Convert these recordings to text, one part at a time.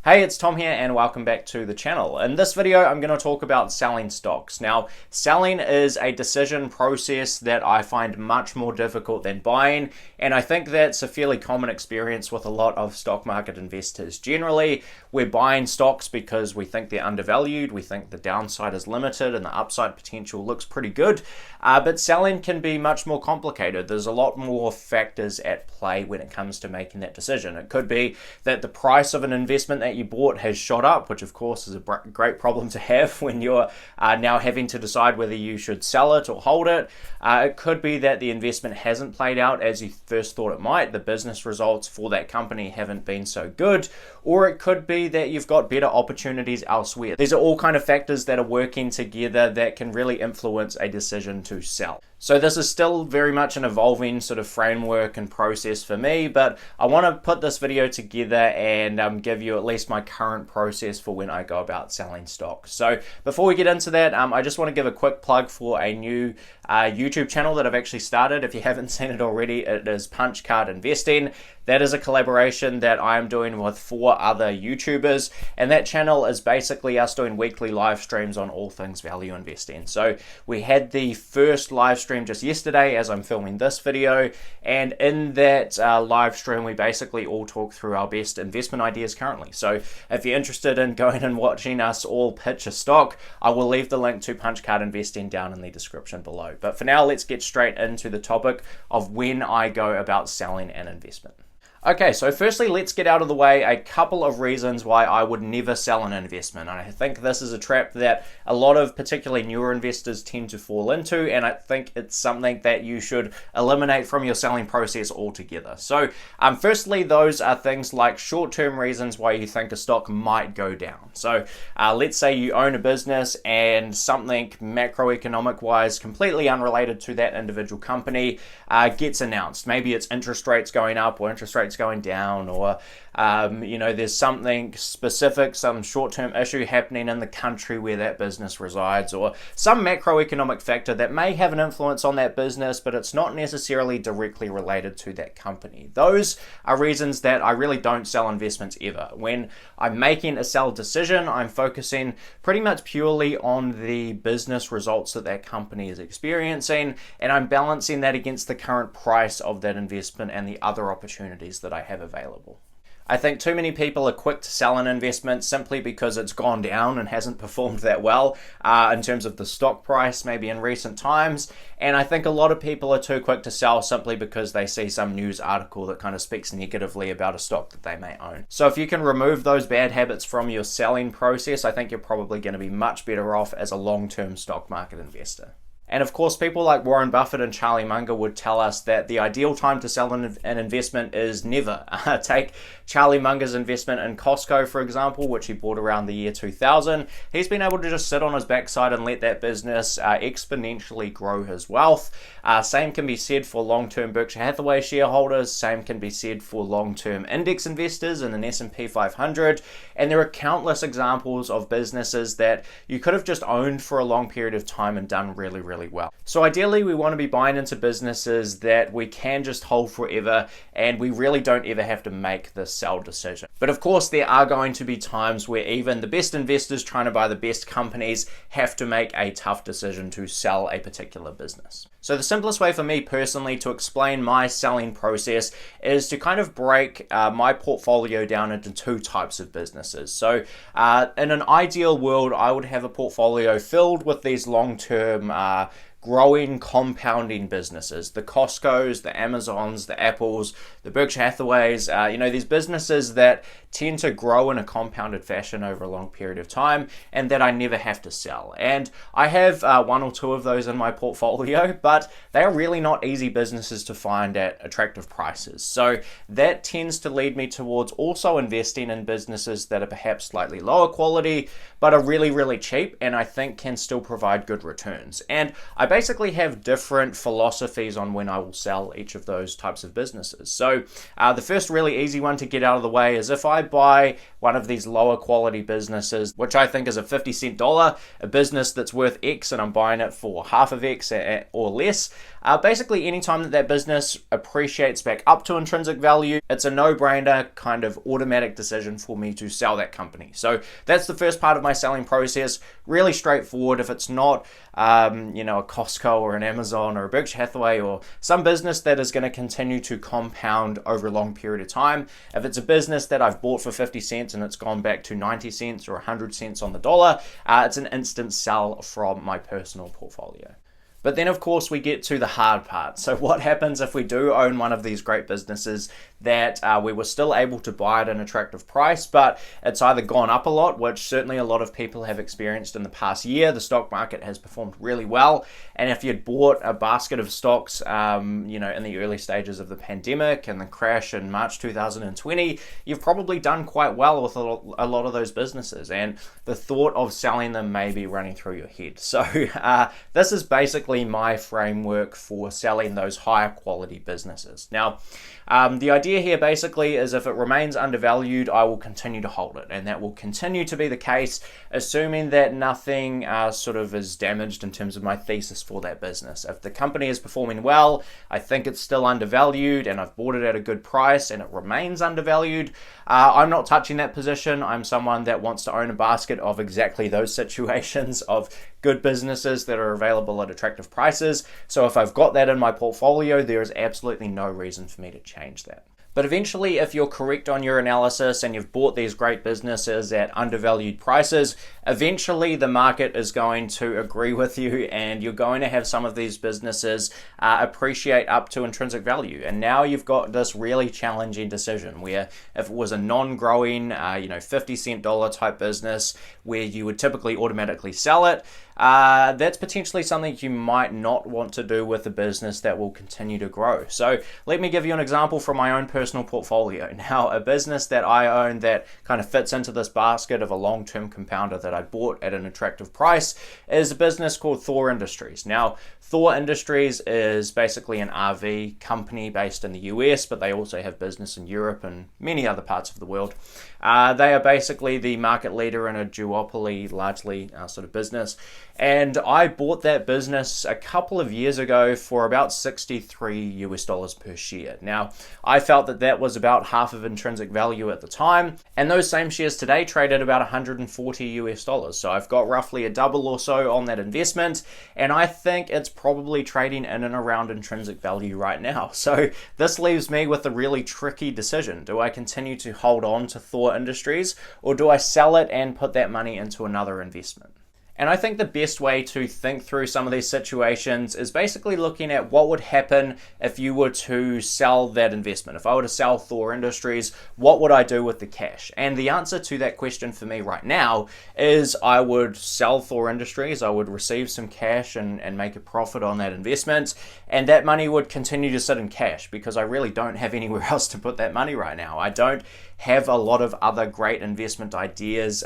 Hey, it's Tom here and welcome back to the channel. In this video, I'm going to talk about selling stocks. Now, selling is a decision process that I find much more difficult than buying, and I think that's a fairly common experience with a lot of stock market investors. Generally, we're buying stocks because we think they're undervalued, we think the downside is limited and the upside potential looks pretty good, but selling can be much more complicated. There's a lot more factors at play when it comes to making that decision. It could be that the price of an investment that you bought has shot up, which of course is a great problem to have when you're now having to decide whether you should sell it or hold it. It could be that the investment hasn't played out as you first thought it might. The business results for that company haven't been so good, or it could be that you've got better opportunities elsewhere. These are all kind of factors that are working together that can really influence a decision to sell. So this is still very much an evolving sort of framework and process for me, but I want to put this video together and give you at least my current process for when I go about selling stocks. So before we get into that, I just want to give a quick plug for a new YouTube channel that I've actually started. If you haven't seen it already, it is Punch Card Investing. That is a collaboration that I am doing with 4 other YouTubers, and that channel is basically us doing weekly live streams on all things value investing. So we had the first live stream just yesterday as I'm filming this video, and in that live stream we basically all talk through our best investment ideas currently. So if you're interested in going and watching us all pitch a stock, I will leave the link to Punch Card Investing down in the description below. But for now, let's get straight into the topic of when I go about selling an investment. Okay, so firstly, let's get out of the way a couple of reasons why I would never sell an investment. And I think this is a trap that a lot of particularly newer investors tend to fall into, and I think it's something that you should eliminate from your selling process altogether. So firstly, those are things like short-term reasons why you think a stock might go down. So let's say you own a business and something macroeconomic-wise completely unrelated to that individual company gets announced. Maybe it's interest rates going up or interest rates going down, or there's something specific, some short-term issue happening in the country where that business resides, or some macroeconomic factor that may have an influence on that business, but it's not necessarily directly related to that company. Those are reasons that I really don't sell investments ever. When I'm making a sell decision, I'm focusing pretty much purely on the business results that that company is experiencing, and I'm balancing that against the current price of that investment and the other opportunities that I have available. I think too many people are quick to sell an investment simply because it's gone down and hasn't performed that well in terms of the stock price maybe in recent times, and I think a lot of people are too quick to sell simply because they see some news article that kind of speaks negatively about a stock that they may own. So if you can remove those bad habits from your selling process, I think you're probably going to be much better off as a long-term stock market investor. And of course, people like Warren Buffett and Charlie Munger would tell us that the ideal time to sell an investment is never. Take Charlie Munger's investment in Costco, for example, which he bought around the year 2000. He's been able to just sit on his backside and let that business exponentially grow his wealth. Same can be said for long-term Berkshire Hathaway shareholders. Same can be said for long-term index investors in an S&P 500. And there are countless examples of businesses that you could have just owned for a long period of time and done really well. So ideally, we want to be buying into businesses that we can just hold forever, and we really don't ever have to make this sell decision. But of course, there are going to be times where even the best investors trying to buy the best companies have to make a tough decision to sell a particular business. So the simplest way for me personally to explain my selling process is to kind of break my portfolio down into 2 types of businesses. So in an ideal world, I would have a portfolio filled with these long-term growing, compounding businesses, the Costcos, the Amazons, the Apples, the Berkshire Hathaways, these businesses that tend to grow in a compounded fashion over a long period of time and that I never have to sell. And I have 1 or 2 of those in my portfolio, but they are really not easy businesses to find at attractive prices. So that tends to lead me towards also investing in businesses that are perhaps slightly lower quality, but are really cheap and I think can still provide good returns. And I basically have different philosophies on when I will sell each of those types of businesses. So the first really easy one to get out of the way is if I buy one of these lower quality businesses, which I think is a 50-cent dollar, a business that's worth X and I'm buying it for half of X or less, basically anytime that business appreciates back up to intrinsic value, it's a no-brainer kind of automatic decision for me to sell that company. So that's the first part of my selling process. Really straightforward. If it's not a Costco or an Amazon or a Berkshire Hathaway or some business that is going to continue to compound over a long period of time, if it's a business that I've bought for 50 cents and it's gone back to 90 cents or 100 cents on the dollar, it's an instant sell from my personal portfolio. But then, of course, we get to the hard part. So what happens if we do own one of these great businesses that we were still able to buy at an attractive price, but it's either gone up a lot, which certainly a lot of people have experienced in the past year. The stock market has performed really well. And if you'd bought a basket of stocks, in the early stages of the pandemic and the crash in March 2020, you've probably done quite well with a lot of those businesses. And the thought of selling them may be running through your head. So this is basically my framework for selling those higher quality businesses. Now, the idea here basically is if it remains undervalued, I will continue to hold it, and that will continue to be the case, assuming that nothing sort of is damaged in terms of my thesis for that business. If the company is performing well, I think it's still undervalued, and I've bought it at a good price, and it remains undervalued, I'm not touching that position. I'm someone that wants to own a basket of exactly those situations of good businesses that are available at attractive prices. So if I've got that in my portfolio, there is absolutely no reason for me to change that. But eventually, if you're correct on your analysis and you've bought these great businesses at undervalued prices, eventually the market is going to agree with you and you're going to have some of these businesses appreciate up to intrinsic value. And now you've got this really challenging decision where if it was a non-growing, 50-cent dollar type business where you would typically automatically sell it, that's potentially something you might not want to do with a business that will continue to grow. So let me give you an example from my own personal portfolio. Now, a business that I own that kind of fits into this basket of a long-term compounder that I bought at an attractive price is a business called Thor Industries. Now, Thor Industries is basically an RV company based in the US, but they also have business in Europe and many other parts of the world. They are basically the market leader in a duopoly, largely sort of business. And I bought that business a couple of years ago for about $63 per share. Now, I felt that that was about half of intrinsic value at the time, and those same shares today trade at about $140. So I've got roughly a double or so on that investment, and I think it's probably trading in and around intrinsic value right now. So this leaves me with a really tricky decision. Do I continue to hold on to Thor Industries, or do I sell it and put that money into another investment? And I think the best way to think through some of these situations is basically looking at what would happen if you were to sell that investment. If I were to sell Thor Industries, what would I do with the cash? And the answer to that question for me right now is I would sell Thor Industries, I would receive some cash and make a profit on that investment, and that money would continue to sit in cash because I really don't have anywhere else to put that money right now. I don't have a lot of other great investment ideas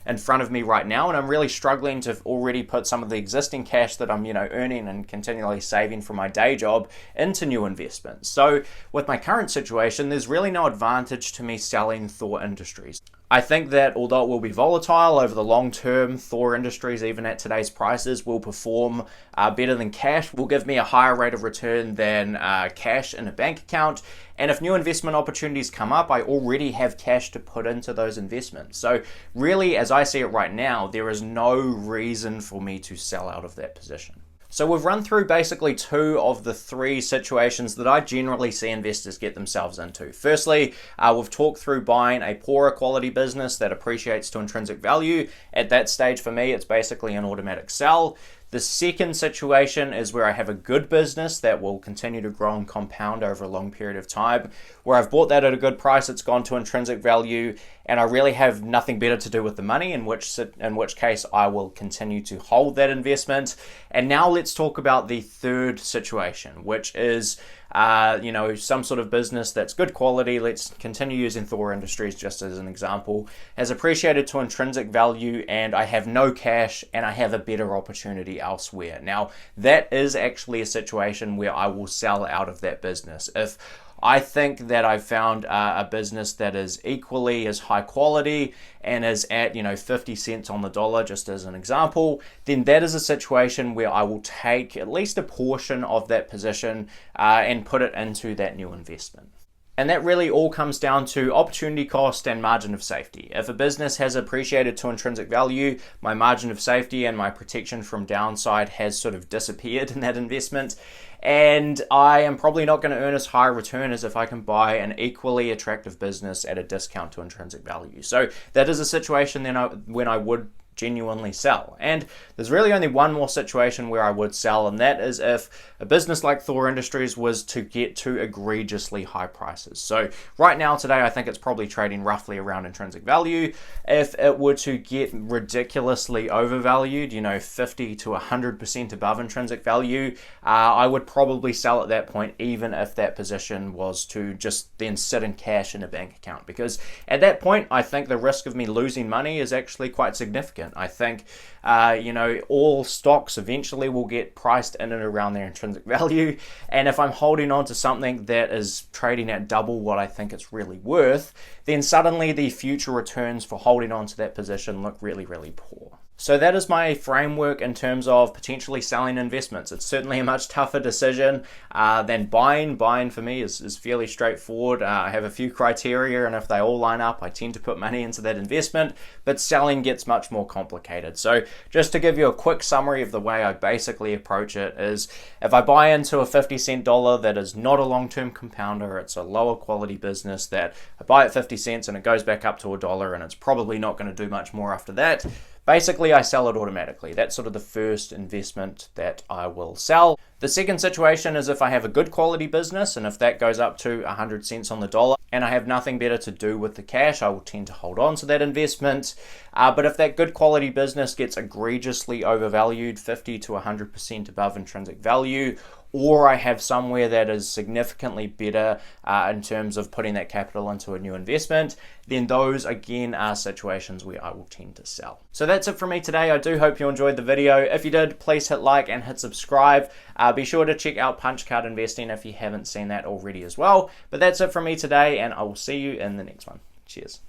in front of me right now, and I'm really struggling to already put some of the existing cash that I'm earning and continually saving from my day job into new investments. So with my current situation, there's really no advantage to me selling Thor Industries. I think that although it will be volatile over the long term, Thor Industries, even at today's prices, will perform better than cash, will give me a higher rate of return than cash in a bank account. And if new investment opportunities come up, I already have cash to put into those investments. So really, as I see it right now, there is no reason for me to sell out of that position. So we've run through basically two of the three situations that I generally see investors get themselves into. Firstly, we've talked through buying a poorer quality business that appreciates to intrinsic value. At that stage, for me, it's basically an automatic sell. The second situation is where I have a good business that will continue to grow and compound over a long period of time, where I've bought that at a good price, it's gone to intrinsic value, and I really have nothing better to do with the money, in which case I will continue to hold that investment. And now let's talk about the third situation, which is some sort of business that's good quality. Let's continue using Thor Industries just as an example, has appreciated to intrinsic value, and I have no cash and I have a better opportunity elsewhere. Now, that is actually a situation where I will sell out of that business. If I think that I've found a business that is equally as high quality and is at 50 cents on the dollar, just as an example, then that is a situation where I will take at least a portion of that position and put it into that new investment. And that really all comes down to opportunity cost and margin of safety. If a business has appreciated to intrinsic value, my margin of safety and my protection from downside has sort of disappeared in that investment. And I am probably not going to earn as high a return as if I can buy an equally attractive business at a discount to intrinsic value. So that is a situation then when I would genuinely sell. And there's really only one more situation where I would sell, and that is if a business like Thor Industries was to get to egregiously high prices. So right now today I think it's probably trading roughly around intrinsic value. If it were to get ridiculously overvalued, 50 to 100% above intrinsic value, I would probably sell at that point, even if that position was to just then sit in cash in a bank account, because at that point I think the risk of me losing money is actually quite significant. I think, all stocks eventually will get priced in and around their intrinsic value. And if I'm holding on to something that is trading at double what I think it's really worth, then suddenly the future returns for holding on to that position look really, really poor. So that is my framework in terms of potentially selling investments. It's certainly a much tougher decision than buying. Buying for me is fairly straightforward. I have a few criteria, and if they all line up, I tend to put money into that investment, but selling gets much more complicated. So just to give you a quick summary of the way I basically approach it is, if I buy into a 50-cent dollar that is not a long-term compounder, it's a lower quality business that I buy at 50 cents and it goes back up to $1 and it's probably not going to do much more after that, basically I sell it automatically. That's sort of the first investment that I will sell. The second situation is if I have a good quality business, and if that goes up to 100 cents on the dollar and I have nothing better to do with the cash, I will tend to hold on to that investment. But if that good quality business gets egregiously overvalued, 50 to 100% above intrinsic value, or I have somewhere that is significantly better in terms of putting that capital into a new investment, then those again are situations where I will tend to sell. So that's it from me today. I do hope you enjoyed the video. If you did, please hit like and hit subscribe. Be sure to check out Punch Card Investing if you haven't seen that already as well. But that's it from me today, and I will see you in the next one. Cheers.